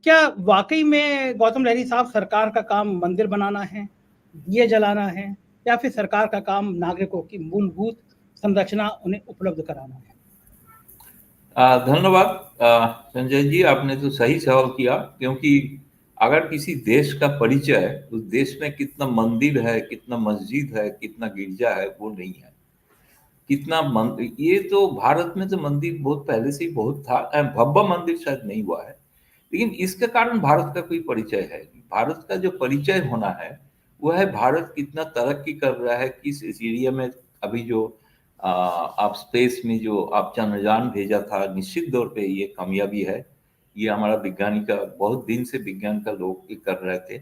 क्या वाकई में गौतम लहरी साहब सरकार का काम मंदिर बनाना है, दिए जलाना है, या फिर सरकार का काम नागरिकों की मूलभूत संरचना उन्हें उपलब्ध कराना है? धन्यवाद संजय जी, आपने तो सही सवाल किया। क्योंकि अगर किसी देश का परिचय उस देश में कितना मंदिर है, कितना मस्जिद है, कितना गिरजा है, वो नहीं है। कितना मंदिर, ये तो भारत में तो मंदिर बहुत पहले से ही बहुत था। भव्य मंदिर शायद नहीं हुआ है, लेकिन इसके कारण भारत का कोई परिचय है नहीं। भारत का जो परिचय होना है वो है भारत कितना तरक्की कर रहा है, किस एरिया में। अभी जो आप स्पेस में जो आप चंद्रयान भेजा था, निश्चित तौर पे ये कामयाबी है। ये हमारा विज्ञानी का, बहुत दिन से विज्ञान का लोग ये कर रहे थे।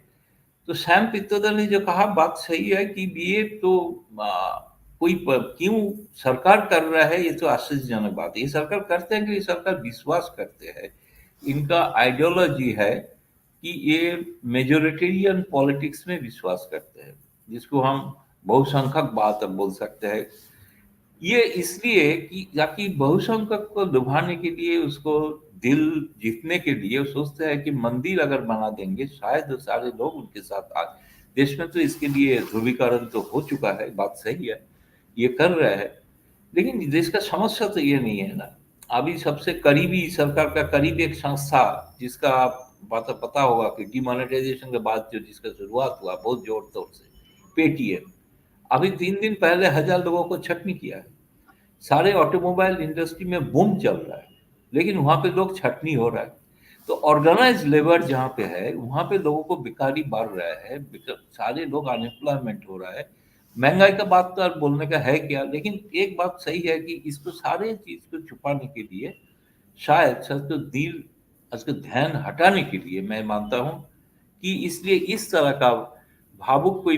तो सैम पित्रोदा ने जो कहा बात सही है कि ये तो क्यों सरकार कर रहा है, ये तो आश्चर्यजनक बात है। ये सरकार करते हैं कि ये सरकार विश्वास करते हैं, इनका आइडियोलॉजी है कि ये मेजोरिटेरियन पॉलिटिक्स में विश्वास करते हैं, जिसको हम बहुसंख्यक बात अब बोल सकते हैं। ये इसलिए कि ताकि बहुसंख्यक को लुभाने के लिए, उसको दिल जीतने के लिए वो सोचते हैं कि मंदिर अगर बना देंगे शायद वो सारे लोग उनके साथ आ। देश में तो इसके लिए ध्रुवीकरण तो हो चुका है, बात सही है, ये कर रहे हैं। लेकिन देश का समस्या तो ये नहीं है ना। अभी सबसे करीबी, सरकार का करीबी एक संस्था, जिसका आप बात पता होगा कि डिमोनेटाइजेशन के बाद जो जिसका शुरुआत हुआ बहुत जोर तोर से, पेटीएम, अभी 3 दिन पहले 1,000 लोगों को छटनी किया है। सारे ऑटोमोबाइल इंडस्ट्री में बूम चल रहा है, लेकिन वहां पे लोग छटनी हो रहा है। तो ऑर्गेनाइज लेबर जहाँ पे है वहां पे लोगों को बेकारी बढ़ रहा है, सारे लोग अनएम्प्लॉयमेंट हो रहा है। महंगाई का बात तो यार बोलने का है क्या, लेकिन एक बात सही है कि इसको सारे चीज को छुपाने के लिए, शायद सच तो दिल, उसका ध्यान हटाने के लिए, मैं मानता हूँ कि इसलिए इस तरह का भावुक कोई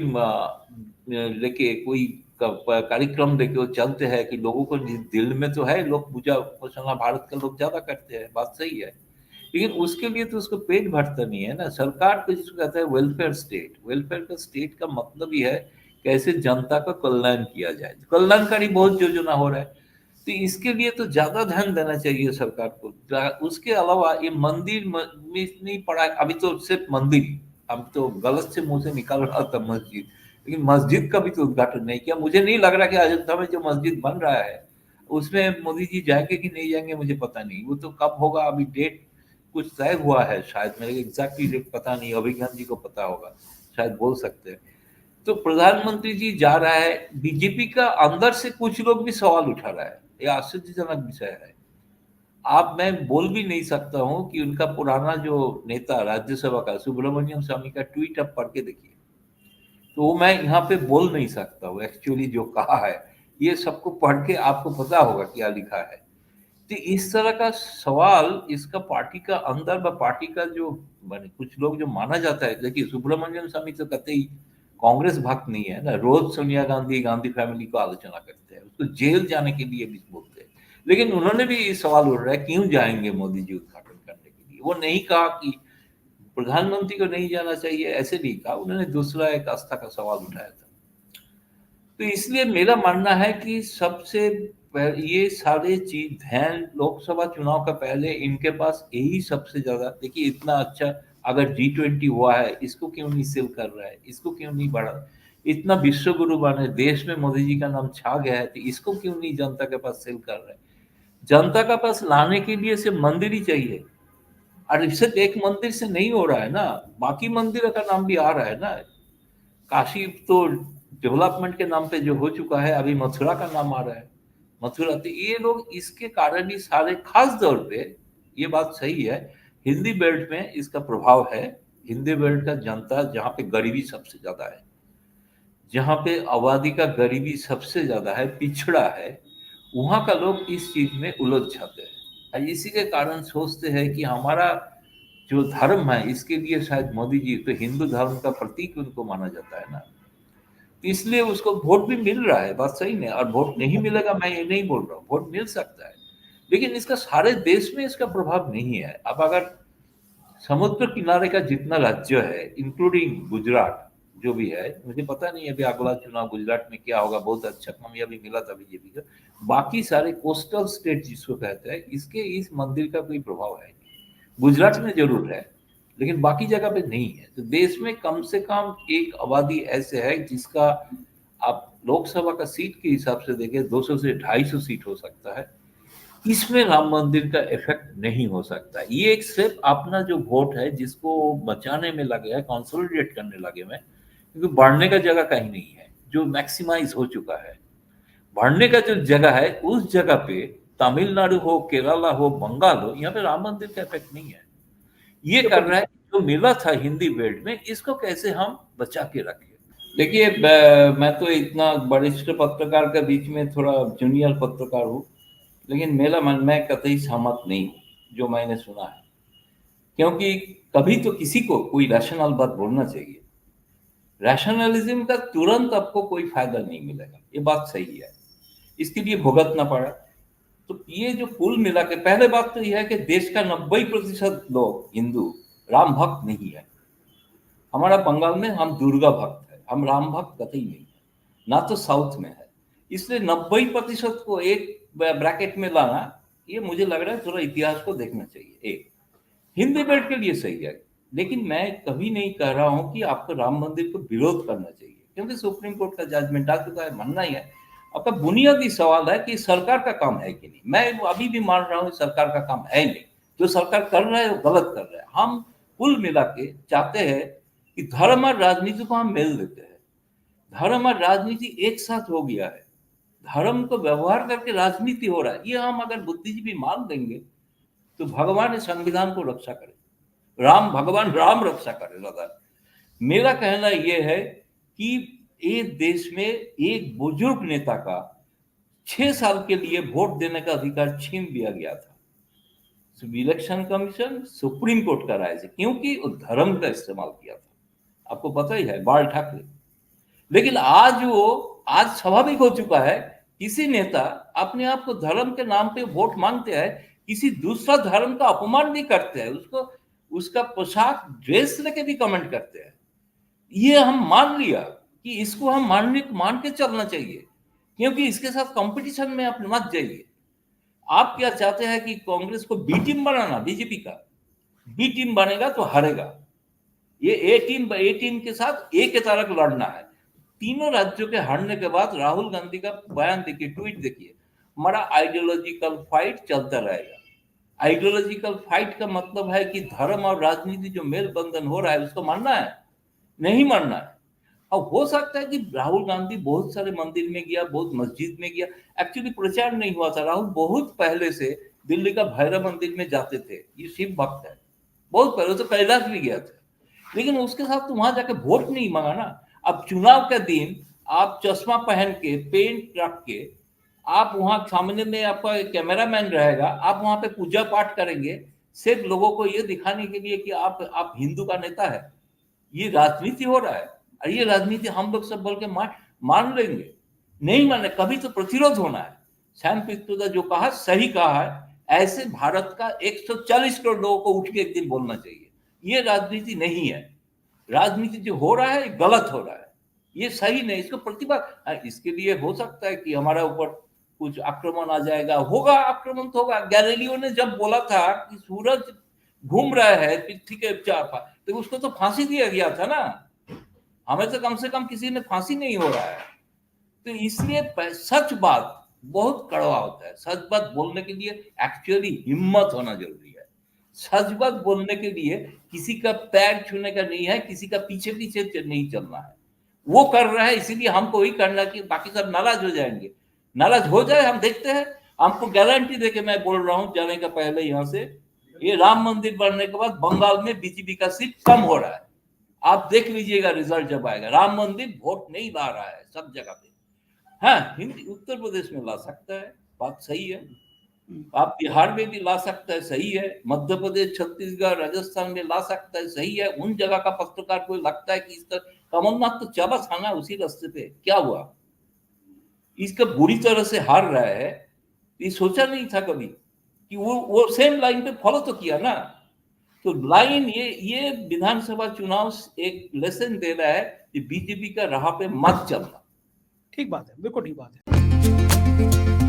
लेके कोई कार्यक्रम लेके वो चलते हैं कि लोगों को दिल में तो है, लोग पूजा उपासना भारत के लोग ज्यादा करते हैं, बात सही है। लेकिन उसके लिए तो उसको पेट भरता नहीं है ना। सरकार को जिसको कहते हैं वेलफेयर स्टेट, वेलफेयर का स्टेट का मतलब ही है कैसे जनता का कल्याण किया जाए, कल्याणकारी बहुत योजना हो रहा है। तो इसके लिए तो ज्यादा ध्यान देना चाहिए सरकार को। उसके अलावा ये मंदिर में नहीं पड़ा, अभी तो सिर्फ मंदिर, अब तो गलत से मुंह से निकल रहा था मस्जिद, लेकिन मस्जिद का भी तो उद्घाटन नहीं किया। मुझे नहीं लग रहा कि अयोध्या में जो मस्जिद बन रहा है उसमें मोदी जी जाएंगे कि नहीं जाएंगे, मुझे पता नहीं। वो तो कब होगा, अभी डेट कुछ तय हुआ है शायद, मेरे एग्जैक्टली डेट पता नहीं, अभिज्ञान जी को पता होगा, शायद बोल सकते हैं। तो प्रधानमंत्री जी जा रहा है, बीजेपी का अंदर से कुछ लोग भी सवाल उठा रहा है, ये आश्चर्यजनक विषय है। आप, मैं बोल भी नहीं सकता हूँ कि उनका पुराना जो नेता राज्यसभा का सुब्रमण्यम स्वामी का ट्वीट आप पढ़ के देखिए, तो वो मैं यहाँ पे बोल नहीं सकता हूँ एक्चुअली जो कहा है। ये सबको पढ़ के आपको पता होगा क्या लिखा है। तो इस तरह का सवाल इसका पार्टी का अंदर व पार्टी का जो माने कुछ लोग जो माना जाता है, देखिए सुब्रमण्यम स्वामी तो कहते ही कांग्रेस भक्त नहीं है ना, रोज सोनिया गांधी, गांधी फैमिली को आलोचना करते हैं, उसको जेल जाने के लिए भी बोलते हैं। लेकिन उन्होंने भी ये सवाल उठ रहा है क्यों जाएंगे मोदी जी उद्घाटन करने के लिए। वो नहीं कहा कि प्रधानमंत्री को नहीं जाना चाहिए, ऐसे नहीं कहा उन्होंने, दूसरा एक आस्था का सवाल उठाया था। तो इसलिए मेरा मानना है कि ये सारे चीज ध्यान लोकसभा चुनाव का पहले इनके पास यही सबसे ज्यादा, देखिए इतना अच्छा अगर G20 हुआ है, इसको क्यों नहीं सेल कर रहा है, इसको क्यों नहीं बढ़ा, इतना विश्व गुरु बने, देश में मोदी जी का नाम छा गया है, तो इसको क्यों नहीं जनता के पास सेल कर रहा है। जनता के पास लाने के लिए सिर्फ मंदिर ही चाहिए, और सिर्फ एक मंदिर से नहीं हो रहा है ना, बाकी मंदिर का नाम भी आ रहा है ना। काशी तो डेवलपमेंट के नाम पे जो हो चुका है, अभी मथुरा का नाम आ रहा है, मथुरा। तो ये लोग इसके कारण ही सारे, खास तौर पे ये बात सही है, हिंदी बेल्ट में इसका प्रभाव है। हिंदी बेल्ट का जनता जहाँ पे गरीबी सबसे ज्यादा है, जहाँ पे आबादी का गरीबी सबसे ज्यादा है, पिछड़ा है, वहाँ का लोग इस चीज में उलझ जाते हैं। और इसी के कारण सोचते हैं कि हमारा जो धर्म है इसके लिए शायद मोदी जी, तो हिंदू धर्म का प्रतीक उनको माना जाता है ना, इसलिए उसको वोट भी मिल रहा है, बात सही नहीं। और वोट नहीं मिलेगा मैं ये नहीं बोल रहा हूँ, वोट मिल सकता है, लेकिन इसका सारे देश में इसका प्रभाव नहीं है। अब अगर समुद्र किनारे का जितना राज्य है इंक्लूडिंग गुजरात जो भी है, मुझे पता नहीं अभी अगला चुनाव गुजरात में क्या होगा, बहुत अच्छा कामयाबी मिला था बीजेपी का। बाकी सारे कोस्टल स्टेट जिसको कहते हैं, इसके इस मंदिर का कोई प्रभाव है नहीं, गुजरात में जरूर है। लेकिन बाकी जगह पे नहीं है। तो देश में कम से कम एक आबादी ऐसे है जिसका आप लोकसभा का सीट के हिसाब से देखें 200 से 250 सीट हो सकता है, इसमें राम मंदिर का इफेक्ट नहीं हो सकता। ये एक सिर्फ अपना जो वोट है जिसको बचाने में लगे है, कंसोलिडेट करने लगे में, क्योंकि बढ़ने का जगह कहीं नहीं है, जो मैक्सिमाइज हो चुका है। बढ़ने का जो जगह है उस जगह पे तमिलनाडु हो, केरला हो, बंगाल हो, यहाँ पे राम मंदिर का इफेक्ट नहीं है। ये कर रहा है जो मिला था हिंदी बेल्ट में, इसको कैसे हम बचा के रखें। देखिए, मैं तो इतना वरिष्ठ पत्रकार के बीच में थोड़ा जूनियर पत्रकार हूँ, लेकिन मेरा मन में कतई सहमत नहीं हूँ जो मैंने सुना है, क्योंकि कभी तो किसी को कोई रैशनल बात बोलना चाहिए। रैशनलिज्म का तुरंत आपको कोई फायदा नहीं मिलेगा, ये बात सही है, इसके लिए भुगतना पड़ा। तो ये जो कुल मिला के, पहले बात तो यह है कि देश का 90% लोग हिंदू राम भक्त नहीं है। हमारा बंगाल में हम दुर्गा भक्त है, हम राम भक्त कतई नहीं है, ना तो साउथ में है। इसलिए 90% को एक ब्रैकेट में लाना, ये मुझे लग रहा है थोड़ा इतिहास को देखना चाहिए। एक हिंदी बेल्ट के लिए सही है, लेकिन मैं कभी नहीं कह रहा हूं कि आपको राम मंदिर को विरोध करना चाहिए, क्योंकि सुप्रीम कोर्ट का जजमेंट आ चुका है, मानना ही है। आपका बुनियादी सवाल है कि सरकार का काम है कि नहीं। मैं अभी भी मान रहा हूँ सरकार का काम है नहीं, जो सरकार कर रहा है वो गलत कर रहा है। हम कुल मिला के चाहते हैं कि धर्म और राजनीति को हम मेल देते हैं। धर्म और राजनीति एक साथ हो गया है, धर्म को व्यवहार करके राजनीति हो रहा है। ये हम अगर बुद्धिजीवी मान देंगे तो भगवान संविधान को रक्षा करे, भगवान राम रक्षा करे। दादा, मेरा कहना यह है कि एक देश में एक बुजुर्ग नेता का 6 साल के लिए वोट देने का अधिकार छीन लिया गया था इलेक्शन कमीशन, सुप्रीम कोर्ट का राय से, क्योंकि वो धर्म का इस्तेमाल किया था। आपको पता ही है, बाल ठाकरे। लेकिन आज स्वाभाविक हो चुका है, किसी नेता अपने आप को धर्म के नाम पे वोट मांगते हैं, किसी दूसरा धर्म का अपमान भी करते हैं, उसको उसका पोशाक ड्रेस लेके भी कमेंट करते हैं। ये हम मान लिया कि इसको हम मान के चलना चाहिए, क्योंकि इसके साथ कंपटीशन में आप मत जाइए। आप क्या चाहते हैं कि कांग्रेस को बी टीम बनाना, बीजेपी का बी टीम बनेगा तो हारेगा। ये ए टीम के साथ एक के तरह लड़ना है। तीनों राज्यों के हारने के बाद राहुल गांधी का बयान देखिए, ट्वीट देखिए, हमारा आइडियोलॉजिकल फाइट चलता रहेगा। आइडियोलॉजिकल फाइट का मतलब है कि धर्म और राजनीति जो मेल बंधन हो रहा है उसको मानना है, नहीं मानना है। अब हो सकता है कि राहुल गांधी बहुत सारे मंदिर में गया, बहुत मस्जिद में गया, एक्चुअली प्रचार नहीं हुआ था। राहुल बहुत पहले से दिल्ली का भैरव मंदिर में जाते थे, ये शिव भक्त है, बहुत पहले तो कैलाश भी गया था, लेकिन उसके साथ तो वहां जाके वोट नहीं मांगा ना। अब चुनाव के दिन आप चश्मा पहन के, पेंट रख के, आप वहां सामने में आपका कैमरामैन रहेगा, आप वहां पे पूजा पाठ करेंगे सिर्फ लोगों को ये दिखाने के लिए कि आप हिंदू का नेता है। ये राजनीति हो रहा है, और ये राजनीति हम लोग सब बोल के मान लेंगे, नहीं माने, कभी तो प्रतिरोध होना है। सैम पित्रोदा जो कहा सही कहा है, ऐसे भारत का 140 करोड़ लोगों को उठ के एक दिन बोलना चाहिए, ये राजनीति नहीं है। राजनीति जो हो रहा है गलत हो रहा है, ये सही नहीं, इसको प्रतिबाद। इसके लिए हो सकता है कि हमारे ऊपर कुछ आक्रमण आ जाएगा, होगा, आक्रमण तो होगा। गैलीलियो ने जब बोला था कि सूरज घूम रहा है पृथ्वी के चार पार, तो उसको तो फांसी दिया गया था ना। हमें तो कम से कम किसी ने फांसी नहीं हो रहा है। तो इसलिए सच बात बहुत कड़वा होता है। सच बात बोलने के लिए एक्चुअली हिम्मत होना जरूरी है। सच बात बोलने के लिए किसी का पैर छूने का नहीं है, किसी का पीछे पीछे नहीं चलना है। वो कर रहा है, इसीलिए हमको ही करना कि बाकी सब नाराज हो जाएंगे। नाराज हो जाए, हम देखते हैं। हमको गारंटी देके मैं बोल रहा हूं जाने का पहले यहाँ से, ये राम मंदिर बनने के बाद बंगाल में बीजेपी का सीट कम हो रहा है। आप देख लीजिएगा रिजल्ट जब आएगा। राम मंदिर वोट नहीं ला रहा है सब जगह पे। हाँ, हिंदी उत्तर प्रदेश में ला सकता है, बात सही है। आप बिहार में भी ला सकता है, सही है। मध्य प्रदेश, छत्तीसगढ़, राजस्थान में ला सकता है, सही है। उन जगह का पत्रकार को लगता है कि इस तरह कमलनाथ तो चला था ना उसी रास्ते पे, क्या हुआ, इसका बुरी तरह से हार रहा है। ये सोचा नहीं था कभी कि वो सेम लाइन पे फॉलो तो किया ना। तो लाइन ये विधानसभा चुनाव एक लेसन दे रहा है कि बीजेपी का राह पे मत चलना। ठीक बात है, बिल्कुल ठीक बात है।